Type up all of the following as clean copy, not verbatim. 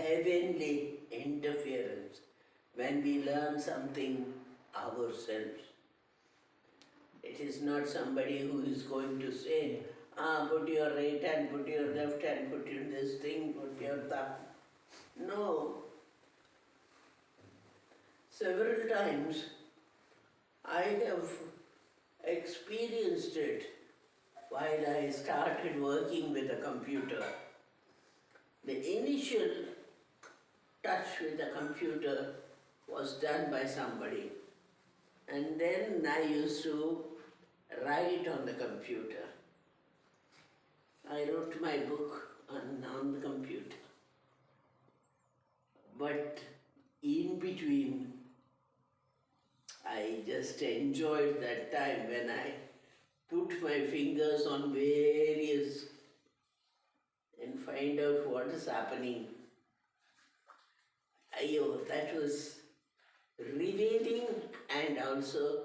heavenly interference when we learn something ourselves. It is not somebody who is going to say, put your right hand, put your left hand, put your this thing, put your thumb. No. Several times I have experienced it while I started working with a computer. The initial touch with the computer was done by somebody, and then I used to write on the computer. I wrote my book on the computer. But in between, I just enjoyed that time when I put my fingers on various and find out what is happening. That was revealing and also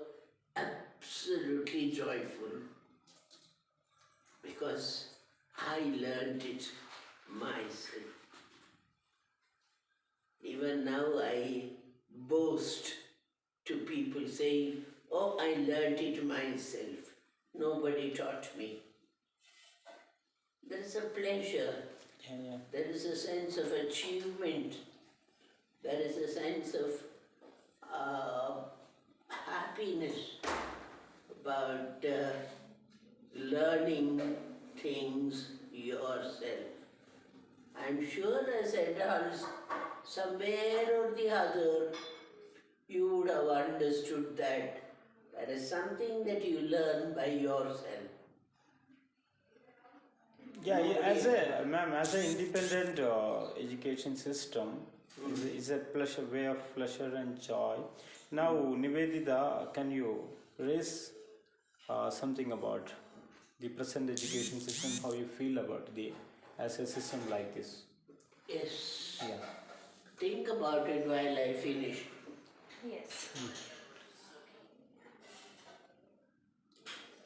absolutely joyful, because I learned it myself. Even now I boast to people saying, oh, I learned it myself. Nobody taught me. There is a pleasure. There is a sense of achievement. There is a sense of happiness about learning things yourself. I'm sure as adults, somewhere or the other, you would have understood that there is something that you learn by yourself. Yeah, as an independent education system is a pleasure, way of pleasure and joy. Now, Nivedita, can you raise something about the present education system? How you feel about as a system like this? Yes. Yeah. Think about it while I finish. Yes.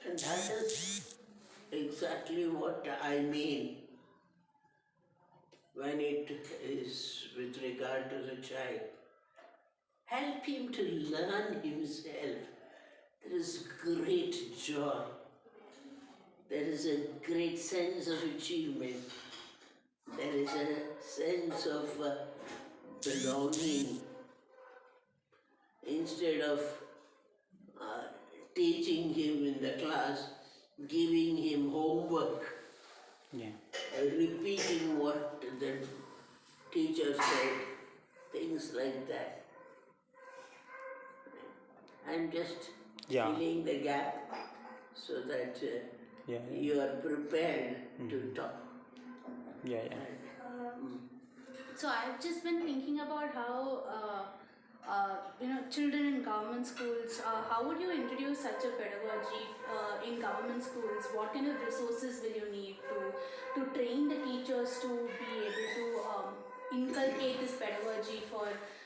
And that is exactly what I mean when it is with regard to the child. Help him to learn himself. There is great joy. There is a great sense of achievement. There is a sense of belonging. Instead of teaching him in the class, giving him homework, repeating what the teacher said, things like that. I'm just filling the gap so that you are prepared to talk. So I've just been thinking about how children in government schools, how would you introduce such a pedagogy in government schools? What kind of resources will you need to train the teachers to be able to inculcate this pedagogy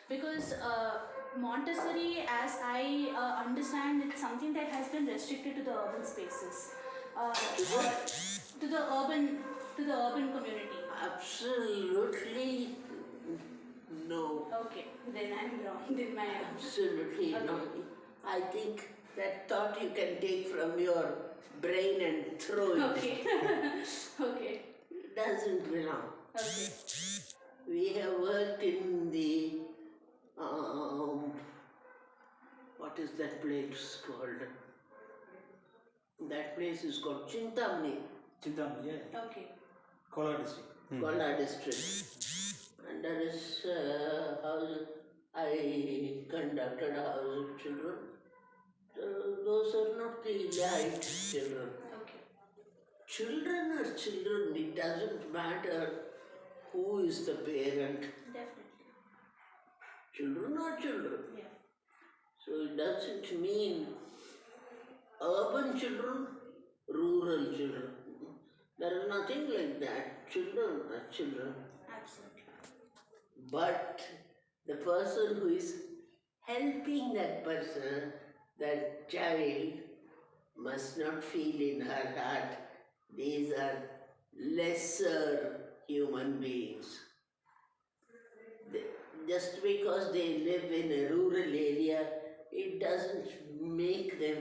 because Montessori, as I understand, it's something that has been restricted to the urban spaces, to the urban community. Absolutely no. Okay, then I'm wrong. Absolutely no. I think that thought you can take from your brain and throw it. Okay. Okay. It doesn't belong. Okay. We have worked in the what is that place called? That place is called Chintamani. Chintamani, yeah. Okay. Kolar district. Kolar district. And there is a house, I conducted a house of children. Those are not the elite children. Okay. Children are children, it doesn't matter who is the parent. Definitely. Children are children. Yeah. So it doesn't mean urban children, rural children. There is nothing like that. Children are children. Absolutely. But the person who is helping that person, that child, must not feel in her heart, these are lesser human beings. just because they live in a rural area, it doesn't make them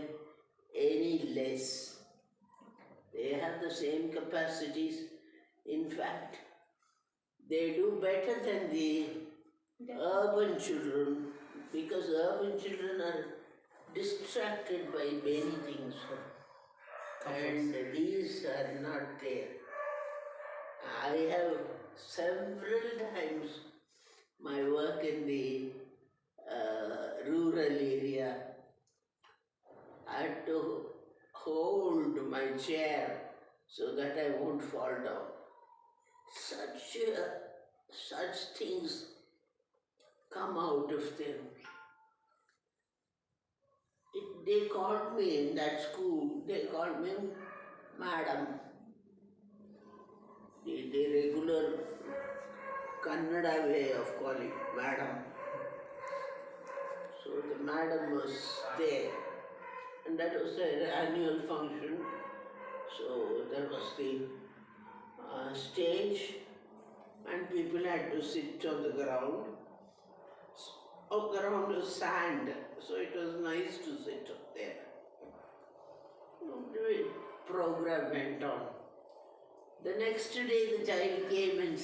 any less. They have the same capacities. In fact, they do better than the urban children, because urban children are distracted by many things. And these are not there. I have several times my work in the rural area, I had to hold my chair so that I won't fall down. Such things come out of them. They called me in that school, they called me Madam. The regular Kannada way of calling Madam. So the Madam was there, and that was the annual function. So there was the stage, and people had to sit on the ground. The ground was sand, so it was nice to sit up there. The program went on. The next day the child came and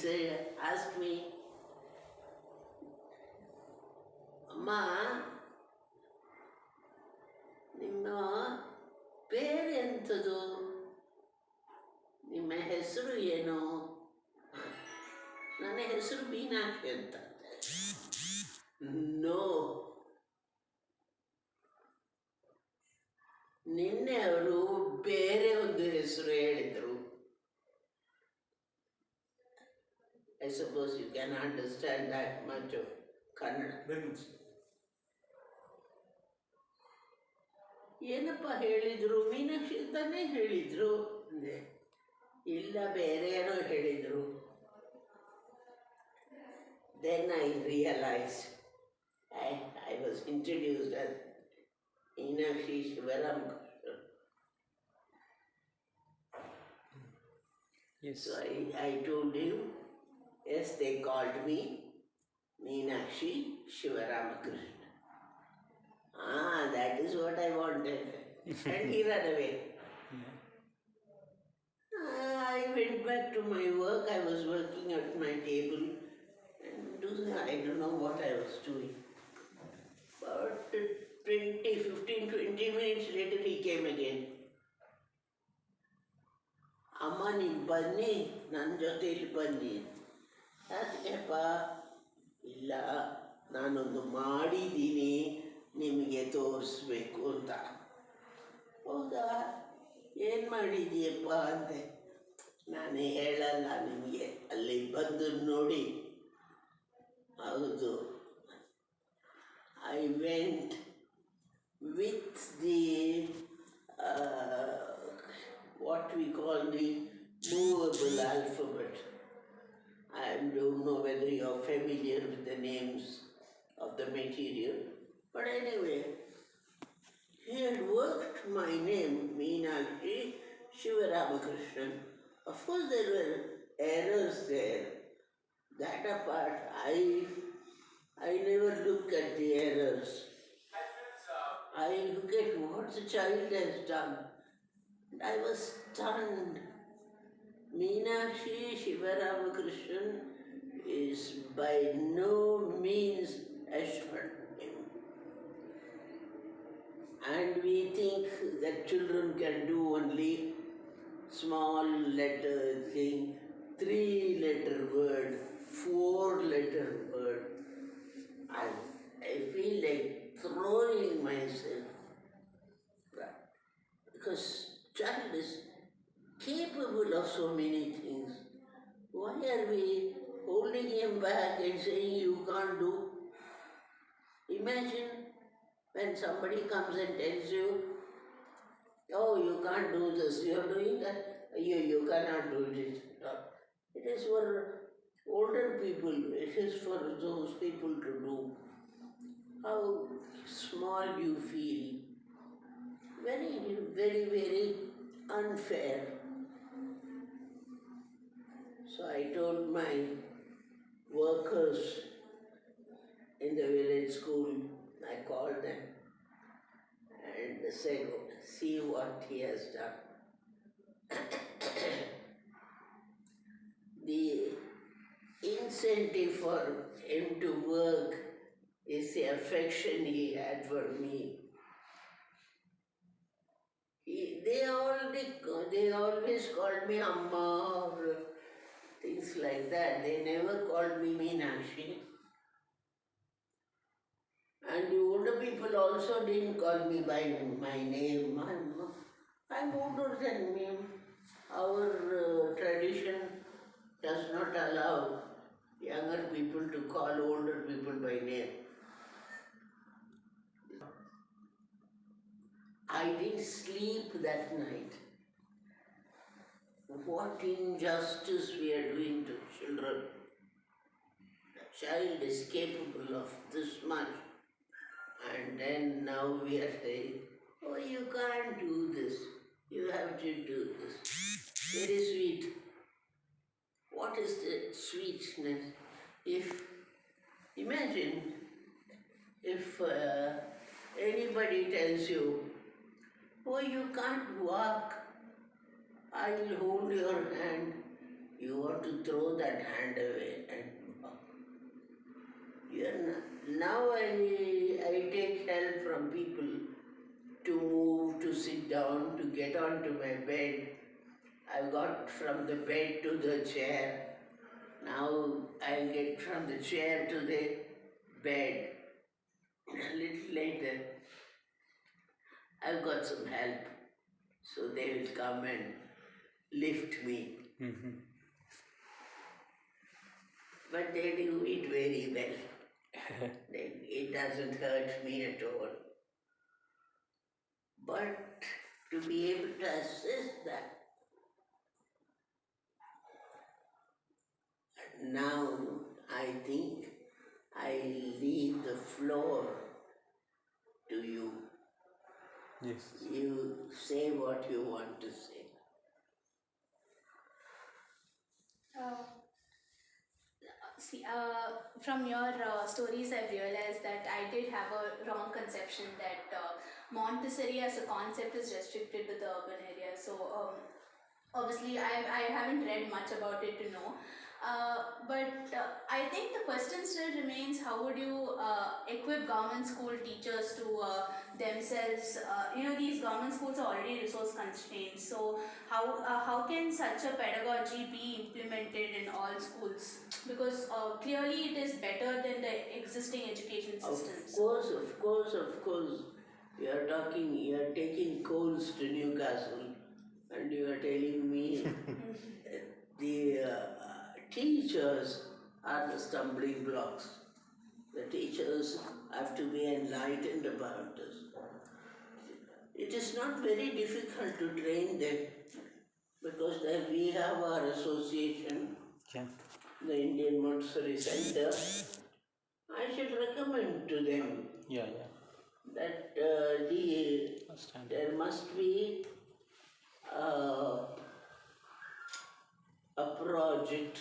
asked me, Amma, ನಿಮ್ಮ ಪೇರೆಂಥದ್ದು, ನಿಮ್ಮ ಹೆಸರು ಏನು? ನನ್ನ ಹೆಸರು ಮೀನಾಕ್ಷಿ ಅಂತ. No, ನಿನ್ನೆ ಅವರು ಬೇರೆ ಒಂದು ಹೆಸರು ಹೇಳಿದರು. I suppose you can understand that much of Kannada. ಏನಪ್ಪ ಹೇಳಿದ್ರು? ಮೀನಾಕ್ಷಿ ಅಂತಾನೆ ಹೇಳಿದ್ರು ಅಂದೆ. ಇಲ್ಲ, ಬೇರೆ ಏನೋ ಹೇಳಿದ್ರು. Then I realized I was introduced as Meenakshi Sivaramakrishnan. Yes. So I told him, yes, they called me Meenakshi Sivaramakrishnan. That is what I wanted. And he ran away. I went back to my work. I was working at my table. And I don't know what I was doing. But 20 minutes later he came again. Amma, ನೀನು ಬನ್ನಿ, ನನ್ನ ಜೊತೆಲಿ ಬನ್ನಿ. ಅದಕ್ಕೆಪ್ಪ, ಇಲ್ಲ, ನಾನೊಂದು ಮಾಡಿದ್ದೀನಿ, ನಿಮಗೆ ತೋರಿಸ್ಬೇಕು ಅಂತ. ಹೌದಾ, ಏನು ಮಾಡಿದೀಯಪ್ಪ ಅಂದೆ. ನಾನು ಹೇಳಲ್ಲ ನಿಮಗೆ, ಅಲ್ಲಿ ಬಂದು ನೋಡಿ. ಹೌದು, I went with the what we call the movable alphabet. I don't know whether you are familiar with the names of the material, but anyway, he had worked my name, Meenakshi Sivaramakrishnan. Of course, there were errors there. That apart, I never look at the errors. I look at what the child has done. And I was stunned. Meenakshi Sivaramakrishnan is by no means a short name. And we think that children can do only small letter thing, 3-letter word, 4-letter word. I feel like throwing myself, because child is capable of so many things. Why are we holding him back and saying you can't do? Imagine when somebody comes and tells you, oh, you can't do this, you're doing that, you cannot do this. It is for older people, it is for those people to do. How small you feel. Very, very, very unfair. So I told my workers, in the village school. I called them and said, see what he has done. The incentive for him to work is the affection he had for me. They always called me Amma or things like that. They never called me Meenakshi. And the older people also didn't call me by my name. I'm older than me. Our tradition does not allow younger people to call older people by name. I didn't sleep that night. What injustice we are doing to children. A child is capable of this much. And then now we are saying, oh, you can't do this. You have to do this. Very sweet. What is the sweetness? Imagine if anybody tells you, oh, you can't walk, I will hold your hand. You want to throw that hand away and walk. Now I take help from people to move, to sit down, to get onto my bed. I've got from the bed to the chair. Now I'll get from the chair to the bed. A little later, I've got some help. So they will come and lift me. Mm-hmm. But they do it very well. It doesn't hurt me at all. But to be able to assist that, now I think I leave the floor to you. Yes. You say what you want to say. From your stories, I've realized that I did have a wrong conception that Montessori as a concept is restricted to the urban area. So obviously, I haven't read much about it to know. But I think the question still remains: how would you equip government school teachers to themselves? These government schools are already resource constrained. So how can such a pedagogy be implemented in all schools? Because clearly it is better than the existing education systems. Of course. You are taking coals to Newcastle, and you are telling me the teachers are the stumbling blocks. The teachers have to be enlightened about this. It is not very difficult to train them because then we have our association, the Indian Montessori Center. I should recommend to them that there must be a project